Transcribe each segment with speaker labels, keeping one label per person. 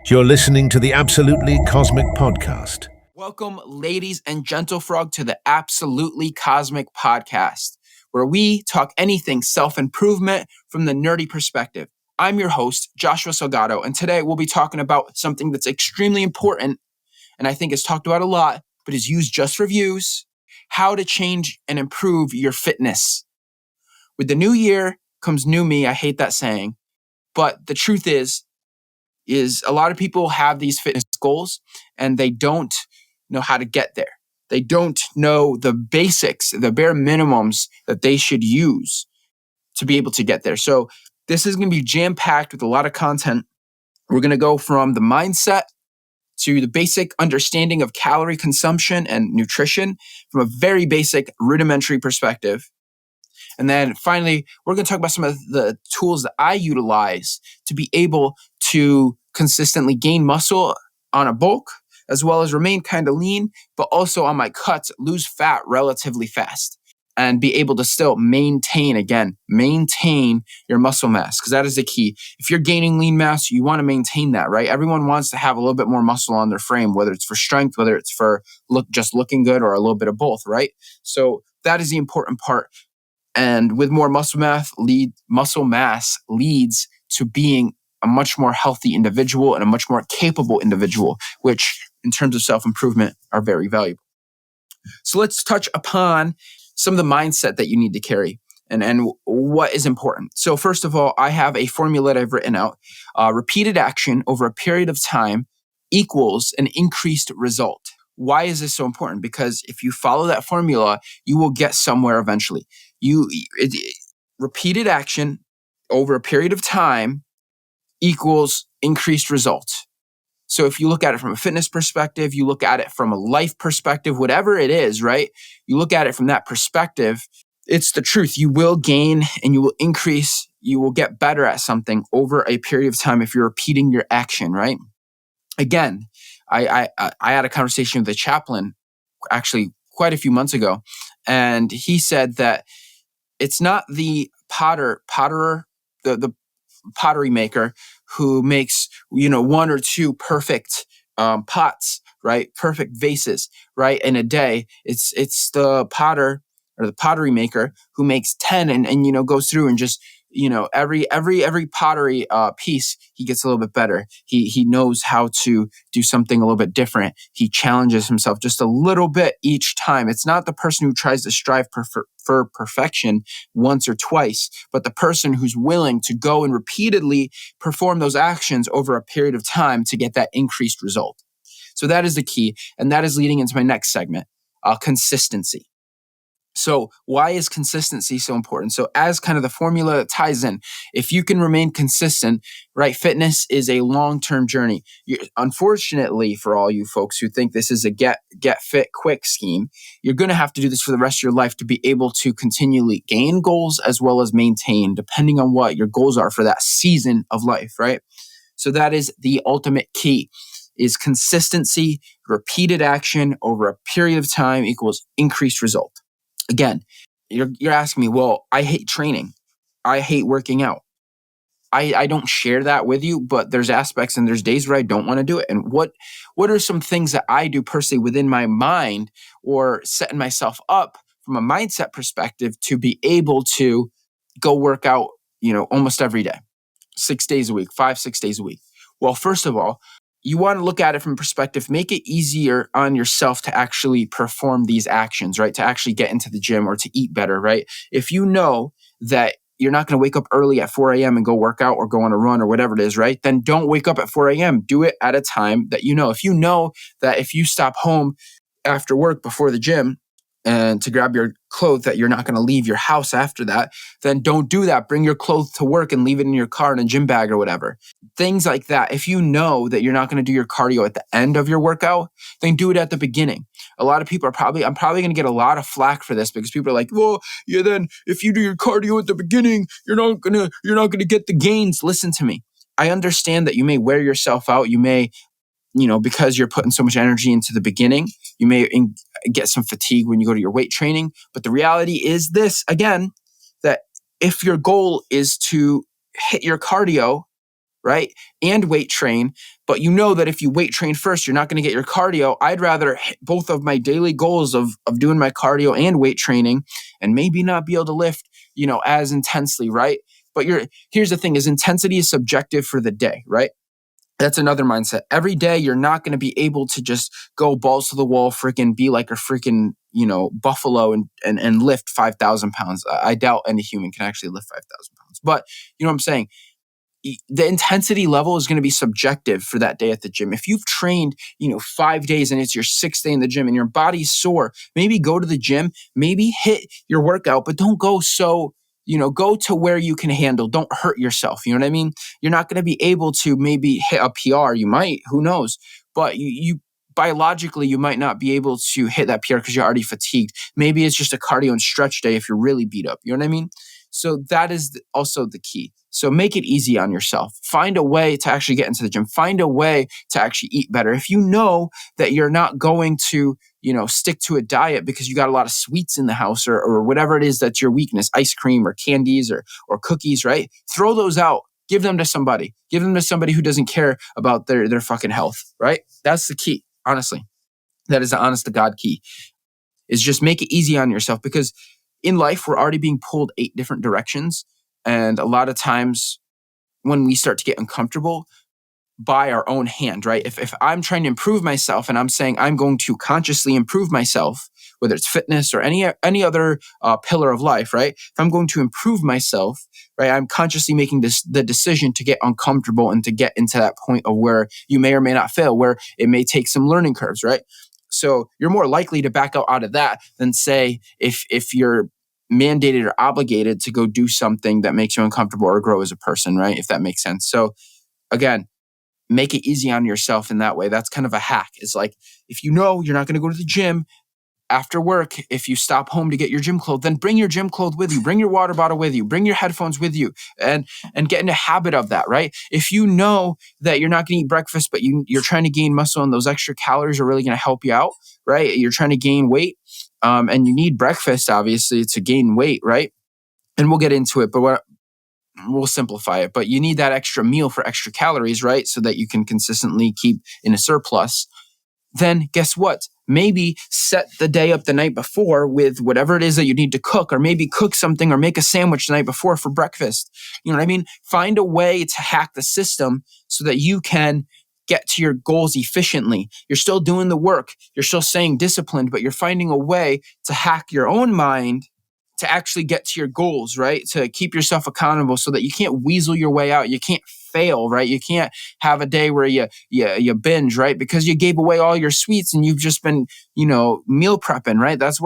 Speaker 1: You're listening to the Absolutely Cosmic Podcast.
Speaker 2: Welcome, ladies and gentlefrog, to the Absolutely Cosmic Podcast, where we talk anything self-improvement from the nerdy perspective. I'm your host, Joshua Salgado, and today we'll be talking about something that's extremely important, and I think is talked about a lot, but is used just for views: how to change and improve your fitness. With the new year comes new me. I hate that saying, but the truth is a lot of people have these fitness goals and they don't know how to get there. They don't know the basics, the bare minimums that they should use to be able to get there. So this is going to be jam-packed with a lot of content. We're going to go from the mindset to the basic understanding of calorie consumption and nutrition from a very basic rudimentary perspective. And then finally, we're going to talk about some of the tools that I utilize to be able to consistently gain muscle on a bulk, as well as remain kind of lean, but also on my cuts, lose fat relatively fast and be able to still maintain your muscle mass, because that is the key. If you're gaining lean mass, you want to maintain that, right? Everyone wants to have a little bit more muscle on their frame, whether it's for strength, whether it's for just looking good, or a little bit of both, right? So that is the important part. And with more muscle mass leads to being a much more healthy individual and a much more capable individual, which in terms of self-improvement are very valuable. So let's touch upon some of the mindset that you need to carry and what is important. So first of all, I have a formula that I've written out. Repeated action over a period of time equals an increased result. Why is this so important? Because if you follow that formula, you will get somewhere eventually. Repeated action over a period of time equals increased results. So if you look at it from a fitness perspective, you look at it from a life perspective, whatever it is, right? You look at it from that perspective, it's the truth. You will gain and you will increase, you will get better at something over a period of time if you're repeating your action, right? Again, I had a conversation with a chaplain actually quite a few months ago, and he said that it's not the pottery maker who makes, one or two perfect pots, right? Perfect vases, right? In a day. It's the potter or the pottery maker who makes 10 and goes through and just, every pottery piece, he gets a little bit better. He knows how to do something a little bit different. He challenges himself just a little bit each time. It's not the person who tries to strive for perfection once or twice, but the person who's willing to go and repeatedly perform those actions over a period of time to get that increased result. So that is the key. And that is leading into my next segment, consistency. So why is consistency so important? So as kind of the formula that ties in, if you can remain consistent, right? Fitness is a long-term journey. Unfortunately, for all you folks who think this is a get fit quick scheme, you're going to have to do this for the rest of your life to be able to continually gain goals as well as maintain, depending on what your goals are for that season of life, right? So that is the ultimate key, is consistency. Repeated action over a period of time equals increased result. Again, you're asking me, well, I hate training. I hate working out. I don't share that with you, but there's aspects and there's days where I don't want to do it. And what are some things that I do personally within my mind, or setting myself up from a mindset perspective to be able to go work out, almost every day, 6 days a week, 5-6 days a week? Well, first of all, you want to look at it from perspective, make it easier on yourself to actually perform these actions, right? To actually get into the gym or to eat better, right? If you know that you're not going to wake up early at 4 a.m. and go work out or go on a run or whatever it is, right? Then don't wake up at 4 a.m. Do it at a time that you know. If you know that if you stop home after work before the gym and to grab your clothes, that you're not going to leave your house after that, then don't do that. Bring your clothes to work and leave it in your car in a gym bag or whatever. Things like that. If you know that you're not going to do your cardio at the end of your workout, then do it at the beginning. A lot of people I'm probably going to get a lot of flack for this, because people are like, well, yeah, then if you do your cardio at the beginning, you're not going to get the gains. Listen to me. I understand that you may wear yourself out. You may, because you're putting so much energy into the beginning, you may get some fatigue when you go to your weight training. But the reality is this, again, that if your goal is to hit your cardio right? And weight train. But you know that if you weight train first, you're not going to get your cardio. I'd rather hit both of my daily goals of doing my cardio and weight training and maybe not be able to lift, as intensely, right? But here's the thing is intensity is subjective for the day, right? That's another mindset. Every day, you're not going to be able to just go balls to the wall, freaking be like a freaking, buffalo and lift 5,000 pounds. I doubt any human can actually lift 5,000 pounds. But you know what I'm saying? The intensity level is going to be subjective for that day at the gym. If you've trained, 5 days and it's your sixth day in the gym and your body's sore, maybe go to the gym, maybe hit your workout, but don't go go to where you can handle. Don't hurt yourself. You know what I mean? You're not going to be able to maybe hit a PR. You might, who knows? But you biologically, you might not be able to hit that PR because you're already fatigued. Maybe it's just a cardio and stretch day if you're really beat up. You know what I mean? So that is also the key. So make it easy on yourself. Find a way to actually get into the gym. Find a way to actually eat better. If you know that you're not going to, stick to a diet because you got a lot of sweets in the house or whatever it is that's your weakness, ice cream or candies or cookies, right? Throw those out. Give them to somebody. Give them to somebody who doesn't care about their fucking health, right? That's the key, honestly. That is the honest to God key, is just make it easy on yourself, because in life, we're already being pulled 8 different directions. And a lot of times when we start to get uncomfortable by our own hand, right? If I'm trying to improve myself and I'm saying I'm going to consciously improve myself, whether it's fitness or any other pillar of life, right? If I'm going to improve myself, right, I'm consciously making the decision to get uncomfortable and to get into that point of where you may or may not fail, where it may take some learning curves, right? So you're more likely to back out of that than say if you're mandated or obligated to go do something that makes you uncomfortable or grow as a person, right? If that makes sense. So again, make it easy on yourself in that way. That's kind of a hack. It's like, if you know you're not going to go to the gym after work, if you stop home to get your gym clothes, then bring your gym clothes with you, bring your water bottle with you, bring your headphones with you, and get in a habit of that, right? If you know that you're not going to eat breakfast, but you're trying to gain muscle and those extra calories are really going to help you out, right? You're trying to gain weight, and you need breakfast, obviously, to gain weight, right? And we'll get into it, but we'll simplify it. But you need that extra meal for extra calories, right? So that you can consistently keep in a surplus. Then guess what? Maybe set the day up the night before with whatever it is that you need to cook, or maybe cook something or make a sandwich the night before for breakfast. You know what I mean? Find a way to hack the system so that you can get to your goals efficiently. You're still doing the work. You're still staying disciplined, but you're finding a way to hack your own mind to actually get to your goals, right? To keep yourself accountable so that you can't weasel your way out. You can't fail, right? You can't have a day where you binge, right? Because you gave away all your sweets and you've just been, meal prepping, right? That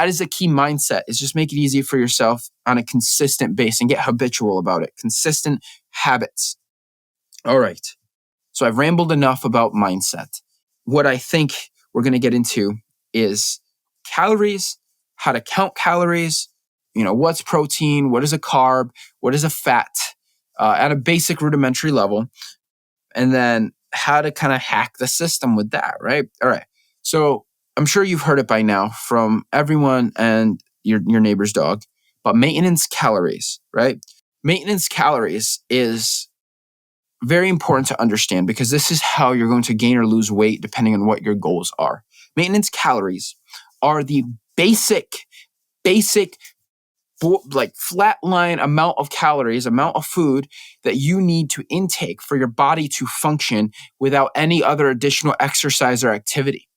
Speaker 2: is a key mindset, is just make it easy for yourself on a consistent base and get habitual about it. Consistent habits. All right. So I've rambled enough about mindset. What I think we're going to get into is calories, how to count calories, what's protein, what is a carb, what is a fat, at a basic rudimentary level, and then how to kind of hack the system with that, right? All right. So I'm sure you've heard it by now from everyone and your neighbor's dog, but maintenance calories, right? Maintenance calories is very important to understand, because this is how you're going to gain or lose weight depending on what your goals are. Maintenance calories are the basic, like flatline amount of calories, amount of food that you need to intake for your body to function without any other additional exercise or activity.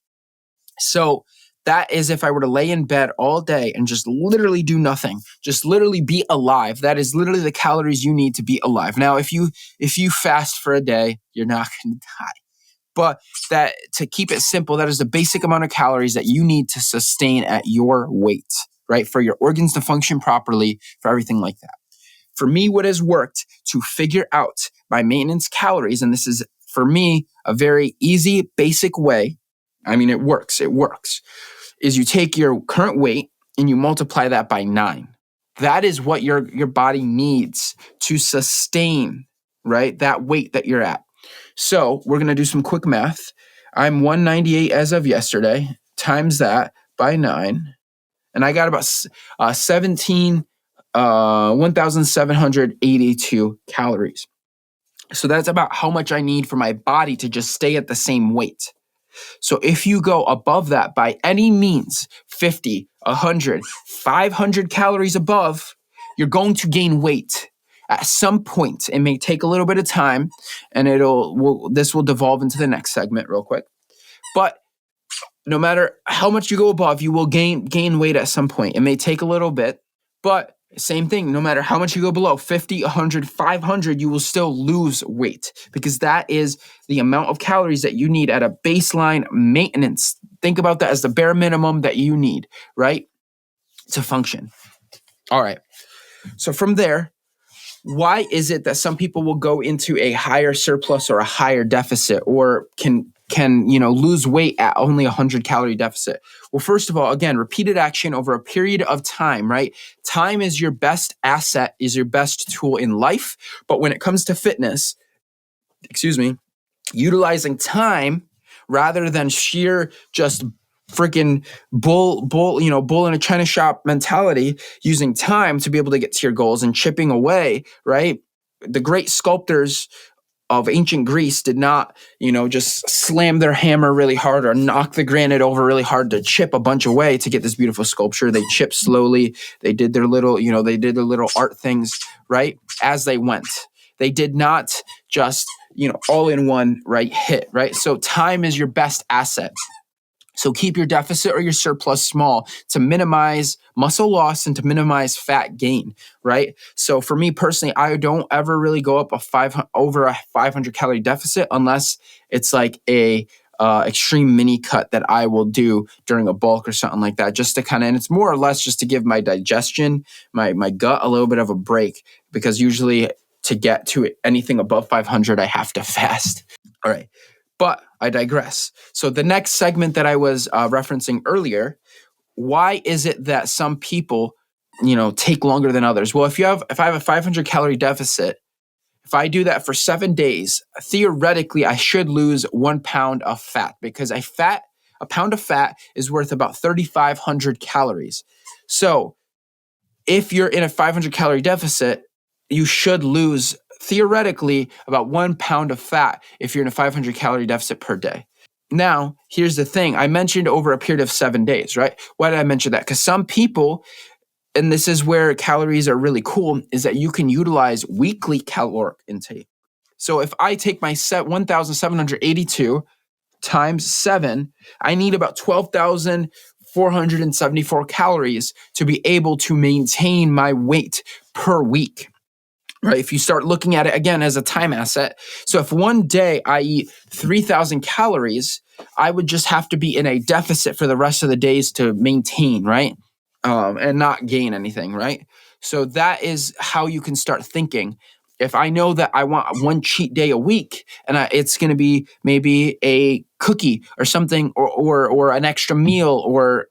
Speaker 2: So that is, if I were to lay in bed all day and just literally do nothing, just literally be alive, that is literally the calories you need to be alive. Now, if you fast for a day, you're not going to die. But that, to keep it simple, that is the basic amount of calories that you need to sustain at your weight, right? For your organs to function properly, for everything like that. For me, what has worked to figure out my maintenance calories, and this is, for me, a very easy, basic way, I mean, it works, is you take your current weight and you multiply that by 9. That is what your body needs to sustain, right, that weight that you're at. So we're going to do some quick math. I'm 198 as of yesterday, times that by 9. And I got about 1,782 calories. So that's about how much I need for my body to just stay at the same weight. So if you go above that by any means, 50, 100, 500 calories above, you're going to gain weight at some point. It may take a little bit of time, and this will devolve into the next segment real quick. But no matter how much you go above, you will gain weight at some point. It may take a little bit, but same thing. No matter how much you go below, 50, 100, 500, you will still lose weight, because that is the amount of calories that you need at a baseline maintenance. Think about that as the bare minimum that you need, right, to function. All right. So from there, why is it that some people will go into a higher surplus or a higher deficit, or can lose weight at only 100 calorie deficit? Well, first of all, again, repeated action over a period of time, right? Time is your best asset, is your best tool in life. But when it comes to fitness, utilizing time rather than sheer just freaking bull in a china shop mentality, using time to be able to get to your goals and chipping away, right? The great sculptors of ancient Greece did not, just slam their hammer really hard or knock the granite over really hard to chip a bunch away to get this beautiful sculpture. They chipped slowly. They did their little, art things, right, as they went. They did not just, all in one, right, hit, right? So time is your best asset. So keep your deficit or your surplus small to minimize muscle loss and to minimize fat gain, right? So for me personally, I don't ever really go up over a 500 calorie deficit unless it's like a extreme mini cut that I will do during a bulk or something like that, just to and it's more or less just to give my digestion, my gut a little bit of a break, because usually to get to anything above 500, I have to fast. All right. But I digress. So the next segment that I was referencing earlier, why is it that some people, take longer than others? Well, if I have a 500 calorie deficit, if I do that for 7 days, theoretically, I should lose 1 pound of fat, because a pound of fat is worth about 3,500 calories. So if you're in a 500 calorie deficit, you should lose theoretically about 1 pound of fat if you're in a 500 calorie deficit per day. Now, here's the thing. I mentioned over a period of 7 days, right? Why did I mention that? Because some people, and this is where calories are really cool, is that you can utilize weekly caloric intake. So if I take my 1,782 times 7, I need about 12,474 calories to be able to maintain my weight per week. Right? If you start looking at it again as a time asset. So if one day I eat 3,000 calories, I would just have to be in a deficit for the rest of the days to maintain, right? And not gain anything, right? So that is how you can start thinking. If I know that I want one cheat day a week, and it's going to be maybe a cookie or something, or an extra meal, or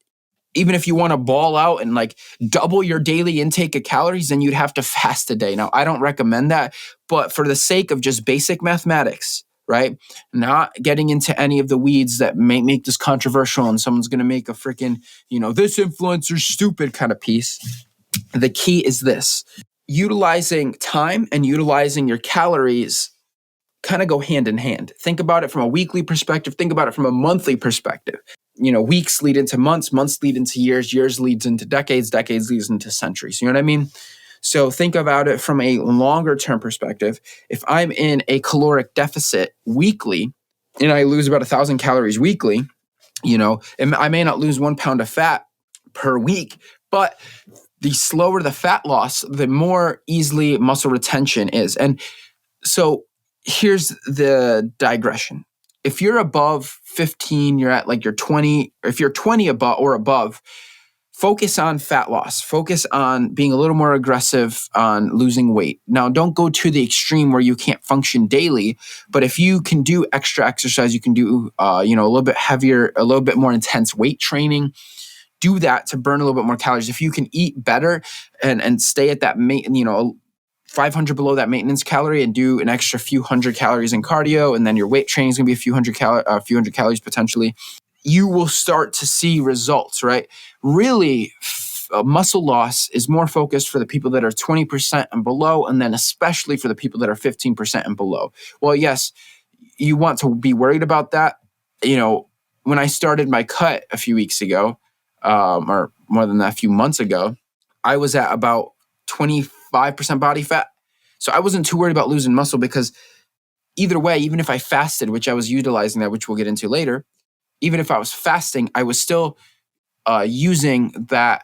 Speaker 2: even if you want to ball out and like double your daily intake of calories, then you'd have to fast a day. Now, I don't recommend that, but for the sake of just basic mathematics, right? Not getting into any of the weeds that may make this controversial and someone's going to make a freaking, this influencer's stupid kind of piece. The key is this: utilizing time and utilizing your calories kind of go hand in hand. Think about it from a weekly perspective. Think about it from a monthly perspective. Weeks lead into months, months lead into years, years leads into decades, decades leads into centuries. You know what I mean? So think about it from a longer term perspective. If I'm in a caloric deficit weekly and I lose about 1,000 calories weekly, and I may not lose 1 pound of fat per week, but the slower the fat loss, the more easily muscle retention is. And so here's the digression. If you're above 15, you're at like your 20, or if you're 20 above, focus on fat loss. Focus on being a little more aggressive on losing weight. Now, don't go to the extreme where you can't function daily, but if you can do extra exercise, you can do, a little bit heavier, a little bit more intense weight training. Do that to burn a little bit more calories. If you can eat better and stay at that, 500 below that maintenance calorie and do an extra few hundred calories in cardio, and then your weight training is going to be a few hundred calories potentially, you will start to see results, right? Really, muscle loss is more focused for the people that are 20% and below, and then especially for the people that are 15% and below. Well, yes, you want to be worried about that. When I started my cut a few weeks ago, or more than that, a few months ago, I was at about 25% body fat. So I wasn't too worried about losing muscle because either way, even if I fasted, which I was utilizing that, which we'll get into later, even if I was fasting, I was still using that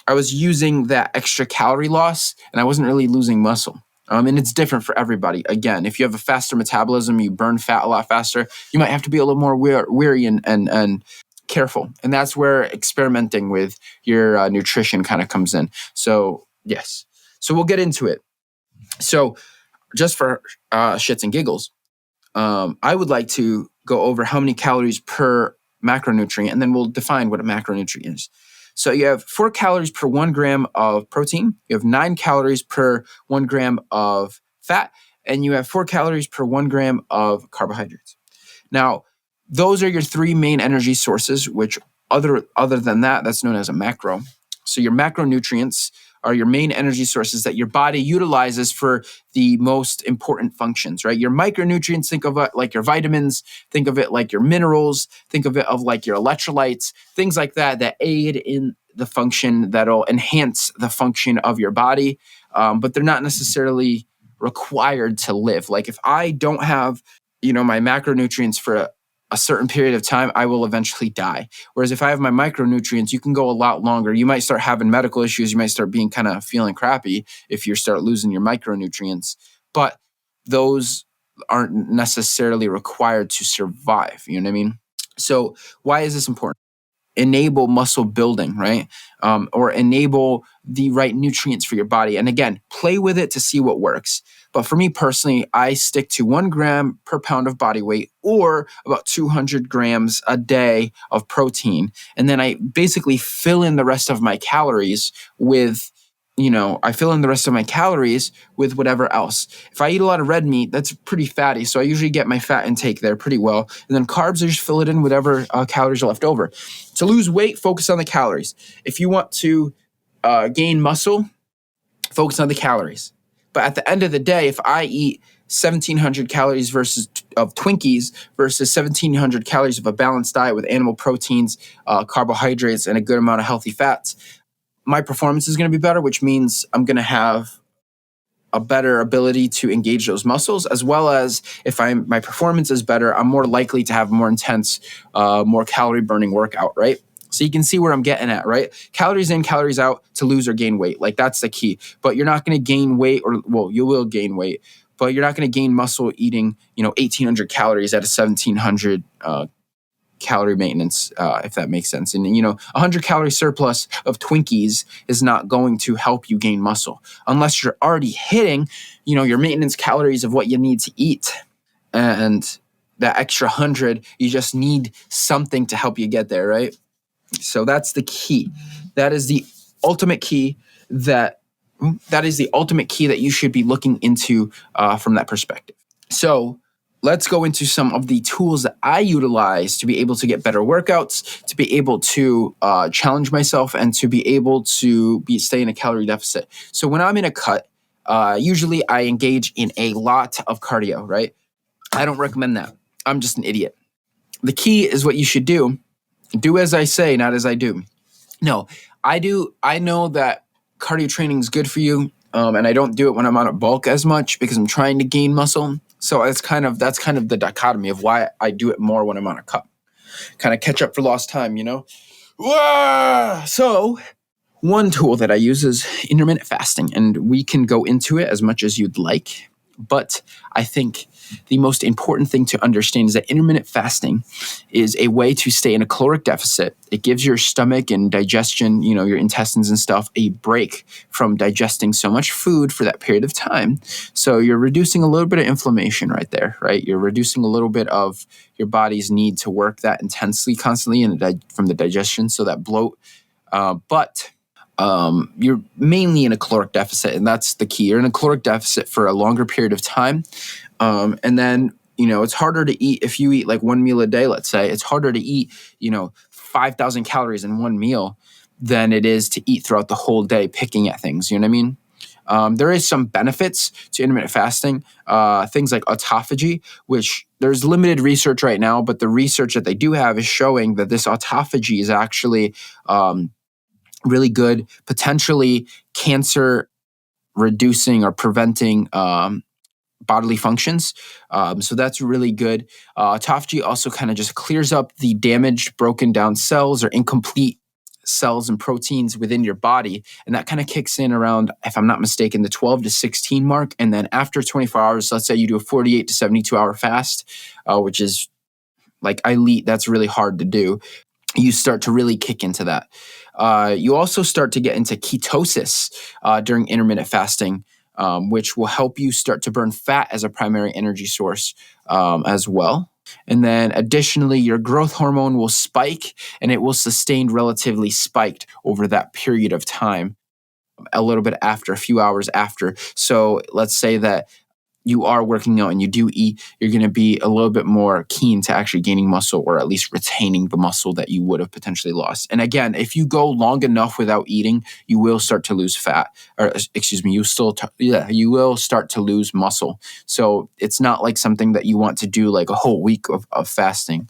Speaker 2: extra calorie loss, and I wasn't really losing muscle. And it's different for everybody. Again, if you have a faster metabolism, you burn fat a lot faster, you might have to be a little more wary and careful. And that's where experimenting with your nutrition kind of comes in. So, yes. So we'll get into it. So just for shits and giggles, I would like to go over how many calories per macronutrient, and then we'll define what a macronutrient is. So you have 4 calories per 1 gram of protein, you have 9 calories per 1 gram of fat, and you have 4 calories per 1 gram of carbohydrates. Now, those are your 3 main energy sources, which other than that, that's known as a macro. So your macronutrients are your main energy sources that your body utilizes for the most important functions, right? Your micronutrients, think of it like your vitamins, think of it like your minerals, think of it of like your electrolytes, things like that aid in the function that'll enhance the function of your body, but they're not necessarily required to live. Like if I don't have, my macronutrients for a certain period of time, I will eventually die. Whereas if I have my micronutrients, you can go a lot longer. You might start having medical issues. You might start being kind of feeling crappy if you start losing your micronutrients. But those aren't necessarily required to survive. You know what I mean? So why is this important? Enable muscle building, right? Or enable the right nutrients for your body. And again, play with it to see what works. But for me personally, I stick to 1 gram per pound of body weight or about 200 grams a day of protein. And then I basically fill in the rest of my calories with whatever else. If I eat a lot of red meat, that's pretty fatty. So I usually get my fat intake there pretty well. And then carbs, I just fill it in whatever calories are left over. To lose weight, focus on the calories. If you want to gain muscle, focus on the calories. But at the end of the day, if I eat 1,700 calories of Twinkies versus 1,700 calories of a balanced diet with animal proteins, carbohydrates, and a good amount of healthy fats, my performance is going to be better, which means I'm going to have a better ability to engage those muscles, as well as if my performance is better, I'm more likely to have more intense, more calorie burning workout, right? So you can see where I'm getting at, right? Calories in, calories out to lose or gain weight. Like that's the key. But you're not going to gain weight, you will gain weight, but you're not going to gain muscle eating, 1,800 calories at a 1,700 calorie maintenance, if that makes sense. And, 100 calorie surplus of Twinkies is not going to help you gain muscle unless you're already hitting, your maintenance calories of what you need to eat. And that extra 100, you just need something to help you get there, right? So that's the key. That is the ultimate key that you should be looking into from that perspective. So let's go into some of the tools that I utilize to be able to get better workouts, to be able to challenge myself, and to be able to stay in a calorie deficit. So when I'm in a cut, usually I engage in a lot of cardio, right? I don't recommend that. I'm just an idiot. The key is what you should do. Do as I say, not as I do. No, I do. I know that cardio training is good for you, and I don't do it when I'm on a bulk as much because I'm trying to gain muscle. So that's kind of the dichotomy of why I do it more when I'm on a cut. Kind of catch up for lost time, So one tool that I use is intermittent fasting, and we can go into it as much as you'd like. But I think the most important thing to understand is that intermittent fasting is a way to stay in a caloric deficit. It gives your stomach and digestion, your intestines and stuff, a break from digesting so much food for that period of time. So you're reducing a little bit of inflammation right there, right? You're reducing a little bit of your body's need to work that intensely constantly from the digestion, so that bloat. But you're mainly in a caloric deficit, and that's the key. You're in a caloric deficit for a longer period of time. And then, it's harder to eat if you eat like one meal a day, let's say. It's harder to eat, 5,000 calories in one meal than it is to eat throughout the whole day, picking at things. You know what I mean? There is some benefits to intermittent fasting, things like autophagy, which there's limited research right now, but the research that they do have is showing that this autophagy is actually really good, potentially cancer reducing or preventing bodily functions. So that's really good. Autophagy also kind of just clears up the damaged, broken down cells or incomplete cells and proteins within your body. And that kind of kicks in around, if I'm not mistaken, the 12 to 16 mark. And then after 24 hours, let's say you do a 48 to 72 hour fast, which is like elite, that's really hard to do. You start to really kick into that. You also start to get into ketosis during intermittent fasting, which will help you start to burn fat as a primary energy source as well. And then additionally, your growth hormone will spike, and it will sustain relatively spiked over that period of time, a little bit after, a few hours after. So let's say that you are working out and you do eat, you're going to be a little bit more keen to actually gaining muscle, or at least retaining the muscle that you would have potentially lost. And again, if you go long enough without eating, you will start to lose fat, or excuse me, you will start to lose muscle. So it's not like something that you want to do like a whole week of fasting.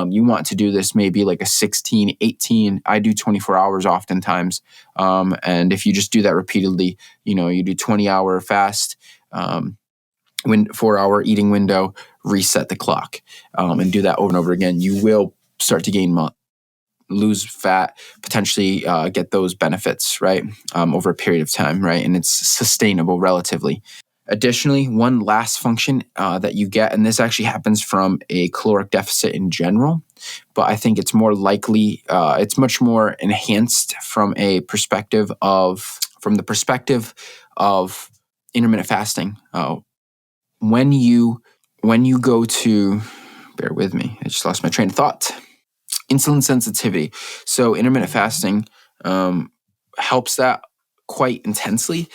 Speaker 2: You want to do this maybe like a 16, 18, I do 24 hours oftentimes. And if you just do that repeatedly, you do 20-hour fast, 4-hour eating window, reset the clock, and do that over and over again, you will start to lose fat, potentially get those benefits, right, over a period of time, right? And it's sustainable relatively. Additionally, one last function that you get, and this actually happens from a caloric deficit in general, but I think it's more likely, it's much more enhanced from the perspective of intermittent fasting. When you go to, bear with me, I just lost my train of thought. Insulin sensitivity. So intermittent fasting helps that quite intensely.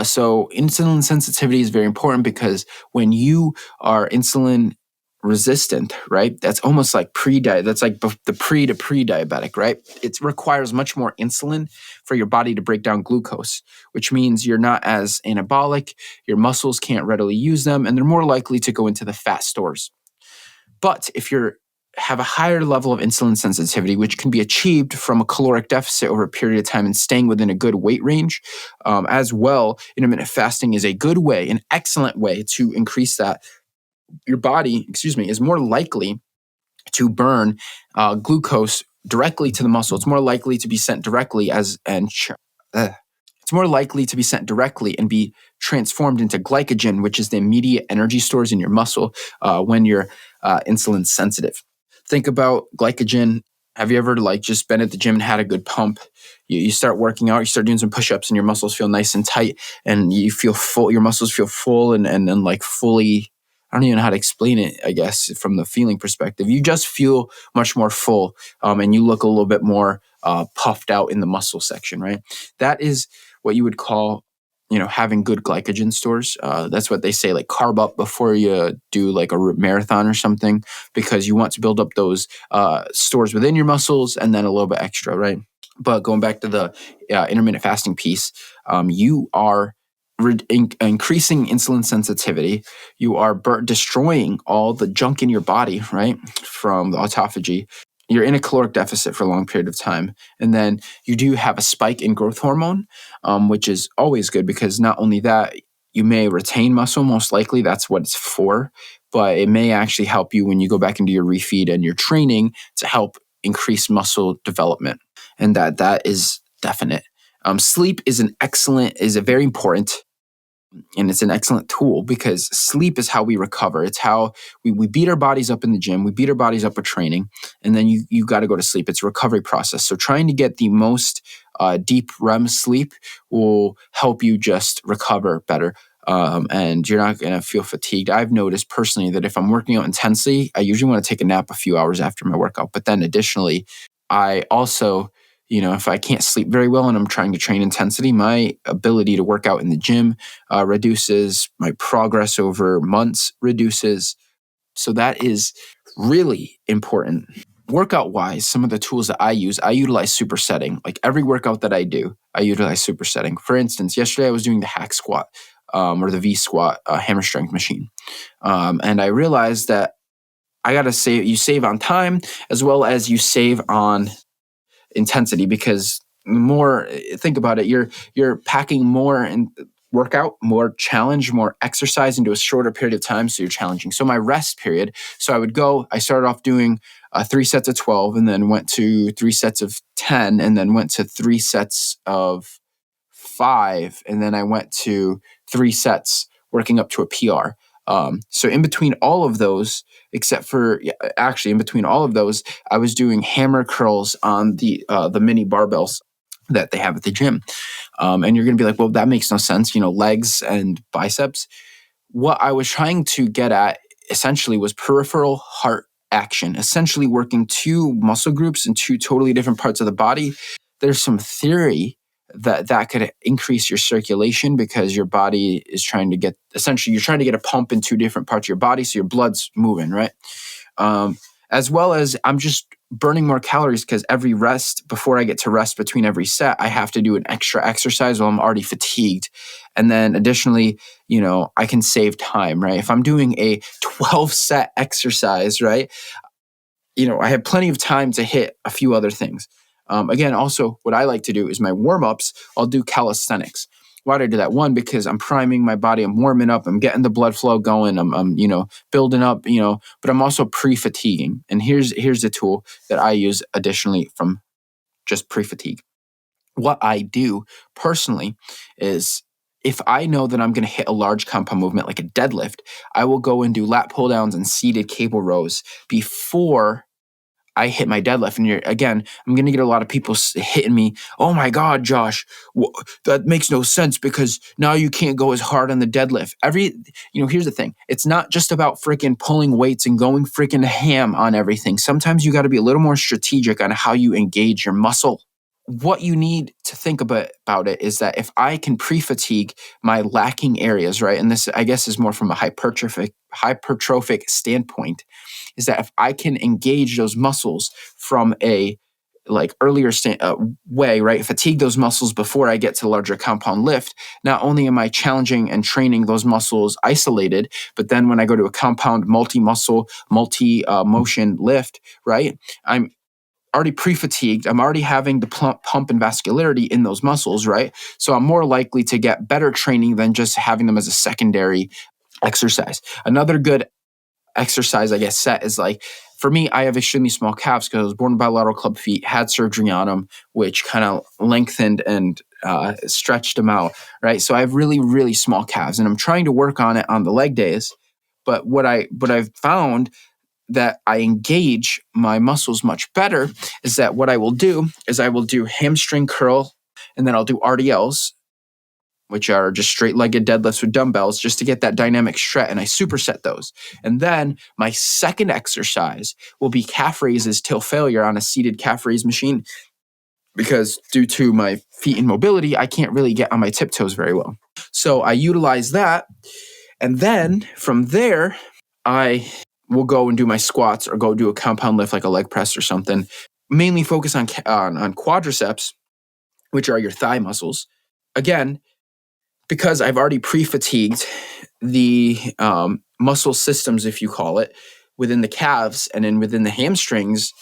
Speaker 2: So insulin sensitivity is very important because when you are insulin resistant, right? That's almost like pre-diet. That's like the pre to pre-diabetic, right? It requires much more insulin for your body to break down glucose, which means you're not as anabolic, your muscles can't readily use them, and they're more likely to go into the fat stores. But if you have a higher level of insulin sensitivity, which can be achieved from a caloric deficit over a period of time and staying within a good weight range, as well, intermittent fasting is a good way, an excellent way to increase that. Your body, is more likely to burn glucose directly to the muscle. It's more likely to be sent directly it's more likely to be sent directly and be transformed into glycogen, which is the immediate energy stores in your muscle when you're insulin sensitive. Think about glycogen. Have you ever just been at the gym and had a good pump? You start working out, you start doing some push-ups, and your muscles feel nice and tight, and you feel full. Your muscles feel full and like fully. I don't even know how to explain it, I guess, from the feeling perspective. You just feel much more full, and you look a little bit more puffed out in the muscle section, right? That is what you would call, having good glycogen stores. That's what they say, like carb up before you do like a marathon or something, because you want to build up those stores within your muscles and then a little bit extra, right? But going back to the intermittent fasting piece, you are increasing insulin sensitivity. You are destroying all the junk in your body, right, from the autophagy. You're in a caloric deficit for a long period of time. And then you do have a spike in growth hormone, which is always good because not only that, you may retain muscle, most likely. That's what it's for. But it may actually help you when you go back into your refeed and your training to help increase muscle development. And that is definite. Sleep is a very important, and it's an excellent tool because sleep is how we recover. It's how we beat our bodies up in the gym. We beat our bodies up with training, and then you got to go to sleep. It's a recovery process. So trying to get the most deep REM sleep will help you just recover better. And you're not going to feel fatigued. I've noticed personally that if I'm working out intensely, I usually want to take a nap a few hours after my workout. But then additionally, I also, if I can't sleep very well and I'm trying to train intensity, my ability to work out in the gym reduces, my progress over months reduces. So that is really important. workout wise, some of the tools that I utilize supersetting. Like every workout that I do, I utilize supersetting. For instance, yesterday I was doing the hack squat or the V squat hammer strength machine. And I realized that I got to save on time as well as you save on intensity, because think about it, you're packing more in workout, more challenge, more exercise into a shorter period of time, so you're challenging. So my rest period, I started off doing 3 sets of 12 and then went to 3 sets of 10 and then went to 3 sets of 5 and then I went to 3 sets working up to a PR. So in between all of those, in between all of those, I was doing hammer curls on the mini barbells that they have at the gym. And you're going to be like, well, that makes no sense. Legs and biceps. What I was trying to get at essentially was peripheral heart action, essentially working 2 muscle groups in 2 totally different parts of the body. There's some theory that could increase your circulation because your body is trying to get a pump in 2 different parts of your body, so your blood's moving, right? As well as I'm just burning more calories because before I get to rest between every set, I have to do an extra exercise while I'm already fatigued. And then additionally, I can save time, right? If I'm doing a 12 set exercise, right? I have plenty of time to hit a few other things. Again, also what I like to do is my warm-ups, I'll do calisthenics. Why do I do that? One, because I'm priming my body, I'm warming up, I'm getting the blood flow going, I'm building up, but I'm also pre-fatiguing. And here's the tool that I use additionally from just pre-fatigue. What I do personally is if I know that I'm going to hit a large compound movement like a deadlift, I will go and do lat pull downs and seated cable rows before I hit my deadlift. And I'm going to get a lot of people hitting me. Oh my God, Josh, that makes no sense because now you can't go as hard on the deadlift. Here's the thing. It's not just about freaking pulling weights and going freaking ham on everything. Sometimes you got to be a little more strategic on how you engage your muscle. What you need to think about it is that if I can pre-fatigue my lacking areas, right? And this, I guess, is more from a hypertrophic standpoint, is that if I can engage those muscles from a earlier way, right? Fatigue those muscles before I get to the larger compound lift. Not only am I challenging and training those muscles isolated, but then when I go to a compound multi-muscle, multi-motion lift, right? I'm already pre-fatigued. I'm already having the pump and vascularity in those muscles, right? So I'm more likely to get better training than just having them as a secondary exercise. Another good exercise, I guess, set is for me, I have extremely small calves because I was born with bilateral club feet, had surgery on them, which kind of lengthened and stretched them out, right? So I have really, really small calves, and I'm trying to work on it on the leg days. But what I've found that I engage my muscles much better is that what I will do is I will do hamstring curl, and then I'll do RDLs, which are just straight-legged deadlifts with dumbbells, just to get that dynamic stretch, and I superset those. And then my second exercise will be calf raises till failure on a seated calf raise machine, because due to my feet immobility, I can't really get on my tiptoes very well. So I utilize that, and then from there, I will go and do my squats or go do a compound lift like a leg press or something. Mainly focus on quadriceps, which are your thigh muscles. Again, because I've already pre-fatigued the muscle systems, if you call it, within the calves and then within the hamstrings,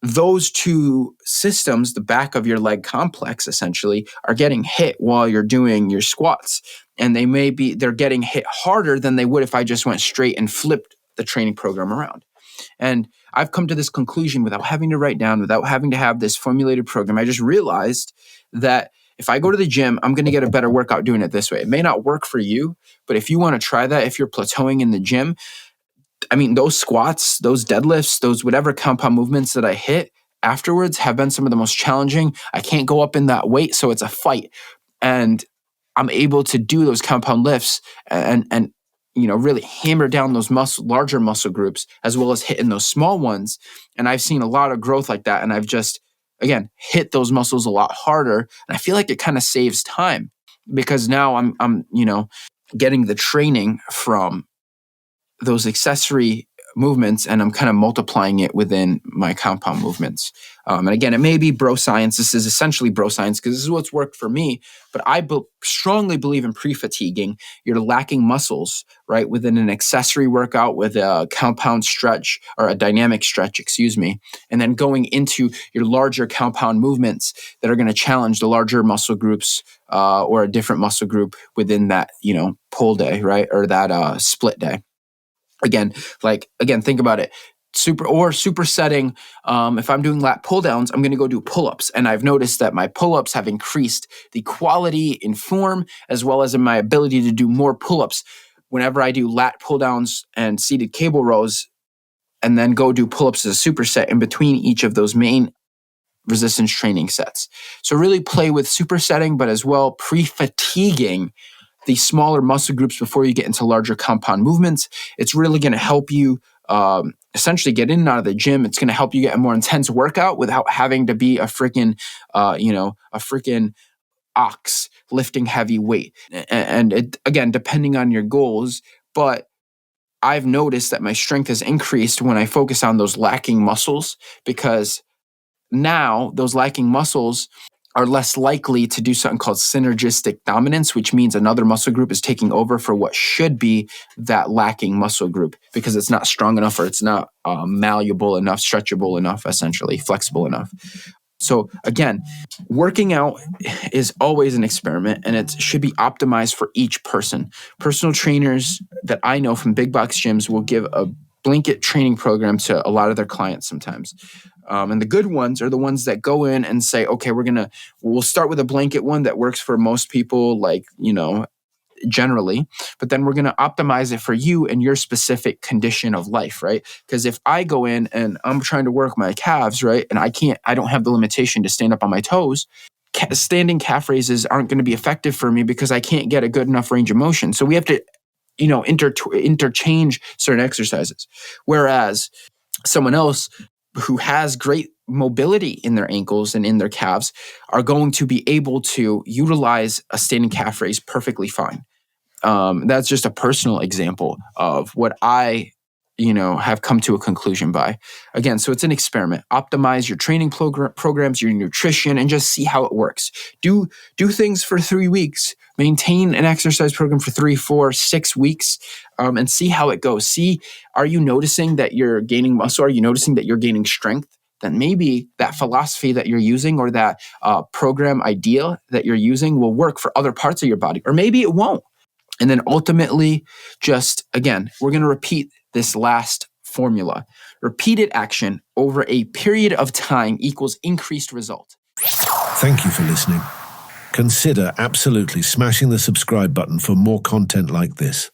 Speaker 2: those 2 systems, the back of your leg complex essentially, are getting hit while you're doing your squats. And they're getting hit harder than they would if I just went straight and flipped the training program around. And I've come to this conclusion without having to write down, without having to have this formulated program. I just realized that if I go to the gym, I'm going to get a better workout doing it this way. It may not work for you, but if you want to try that, if you're plateauing in the gym, those squats, those deadlifts, those whatever compound movements that I hit afterwards have been some of the most challenging. I can't go up in that weight, so it's a fight. And I'm able to do those compound lifts and really hammer down those larger muscle groups as well as hitting those small ones. And I've seen a lot of growth like that. And I've just, again, hit those muscles a lot harder. And I feel like it kind of saves time because now I'm getting the training from those accessory movements, and I'm kind of multiplying it within my compound movements. And again, it may be bro science. This is essentially bro science because this is what's worked for me. But I strongly believe in pre-fatiguing. You're lacking muscles, right, within an accessory workout with a compound stretch or a dynamic stretch, and then going into your larger compound movements that are going to challenge the larger muscle groups or a different muscle group within that, pull day, right, or that split day. Again, think about it. Supersetting. If I'm doing lat pull downs, I'm going to go do pull-ups. And I've noticed that my pull-ups have increased the quality in form as well as in my ability to do more pull-ups whenever I do lat pull downs and seated cable rows, and then go do pull-ups as a superset in between each of those main resistance training sets. So really play with supersetting, but as well pre-fatiguing the smaller muscle groups before you get into larger compound movements. It's really going to help you essentially get in and out of the gym. It's going to help you get a more intense workout without having to be a freaking ox lifting heavy weight. And it, again, depending on your goals, but I've noticed that my strength has increased when I focus on those lacking muscles, because now those lacking muscles are less likely to do something called synergistic dominance, which means another muscle group is taking over for what should be that lacking muscle group because it's not strong enough or it's not malleable enough, stretchable enough, essentially flexible enough. So again, working out is always an experiment, and it should be optimized for each person. Personal trainers that I know from big box gyms will give a blanket training program to a lot of their clients sometimes. And the good ones are the ones that go in and say, okay, we'll start with a blanket one that works for most people, generally, but then we're going to optimize it for you and your specific condition of life, right? Because if I go in and I'm trying to work my calves, right, and I don't have the limitation to stand up on my toes, standing calf raises aren't going to be effective for me because I can't get a good enough range of motion. So we have to, interchange certain exercises. Whereas someone else who has great mobility in their ankles and in their calves are going to be able to utilize a standing calf raise perfectly fine. That's just a personal example of what I, have come to a conclusion by. Again, so it's an experiment. Optimize your training programs, your nutrition, and just see how it works. Do things for 3 weeks. Maintain an exercise program for 3, 4, 6 weeks, and see how it goes. See, are you noticing that you're gaining muscle? Are you noticing that you're gaining strength? Then maybe that philosophy that you're using or that program idea that you're using will work for other parts of your body, or maybe it won't. And then ultimately, just again, we're going to repeat this last formula. Repeated action over a period of time equals increased result.
Speaker 1: Thank you for listening. Consider absolutely smashing the subscribe button for more content like this.